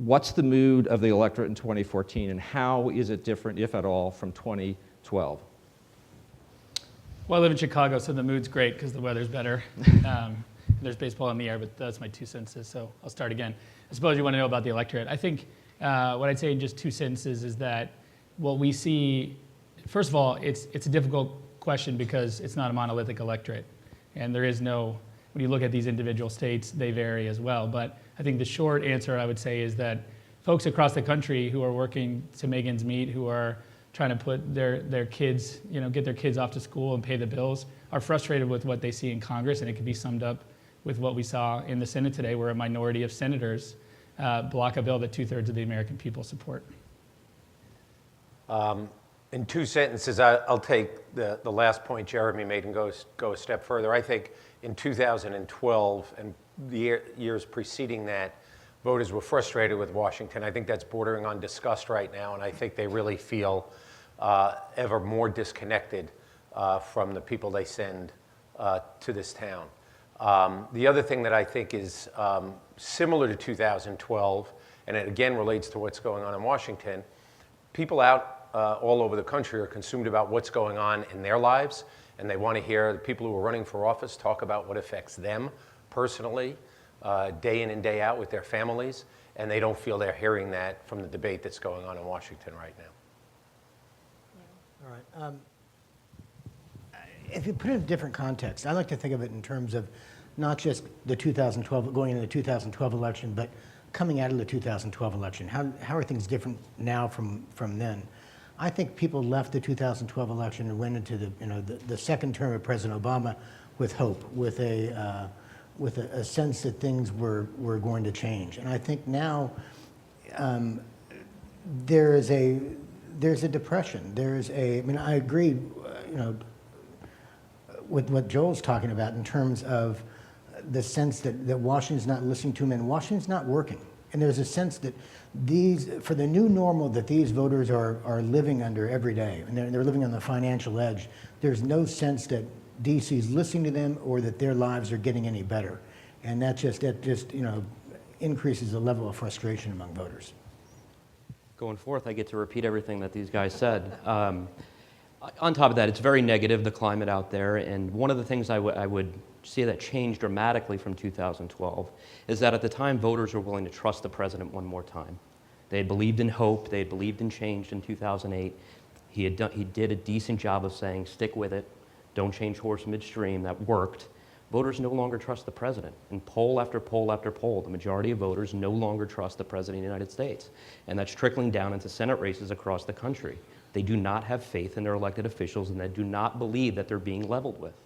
what's the mood of the electorate in 2014, and how is it different, if at all, from 2012? Well, I live in Chicago, so the mood's great because the weather's better. There's baseball in the air, but that's my 2 sentences, so I'll start again. I suppose you want to know about the electorate. I think what I'd say in just 2 sentences is that what we see, first of all, it's a difficult question because it's not a monolithic electorate. And there is no, when you look at these individual states, they vary as well. But I think the short answer I would say is that folks across the country who are working to make ends meet, who are trying to put their kids, get their kids off to school and pay the bills, are frustrated with what they see in Congress, and it can be summed up with what we saw in the Senate today, where a minority of senators block a bill that 2/3 of the American people support. In 2 sentences, I'll take the last point Jeremy made and go a step further. I think in 2012 and the years preceding that, voters were frustrated with Washington. I think that's bordering on disgust right now, and I think they really feel ever more disconnected from the people they send to this town. The other thing that I think is similar to 2012, and it again relates to what's going on in Washington, people out all over the country are consumed about what's going on in their lives, and they want to hear the people who are running for office talk about what affects them personally, day in and day out with their families, and they don't feel they're hearing that from the debate that's going on in Washington right now. All right. If you put it in a different context, I like to think of it in terms of not just the 2012, going into the 2012 election, but coming out of the 2012 election. How are things different now from then? I think people left the 2012 election and went into the second term of President Obama with hope, with a sense that things were going to change. And I think now there's a depression. I agree, with what Joel's talking about in terms of the sense that Washington's not listening to him and Washington's not working. And there's a sense that for the new normal that these voters are living under every day, and they're living on the financial edge, there's no sense that DC's listening to them or that their lives are getting any better. And that just increases the level of frustration among voters. Going forth, I get to repeat everything that these guys said. On top of that, it's very negative, the climate out there, and one of the things I would see that changed dramatically from 2012 is that at the time, voters were willing to trust the president one more time. They had believed in hope, they had believed in change in 2008. He did a decent job of saying, stick with it, don't change course midstream. That worked. Voters no longer trust the president. And poll after poll after poll, the majority of voters no longer trust the president of the United States. And that's trickling down into Senate races across the country. They do not have faith in their elected officials, and they do not believe that they're being leveled with.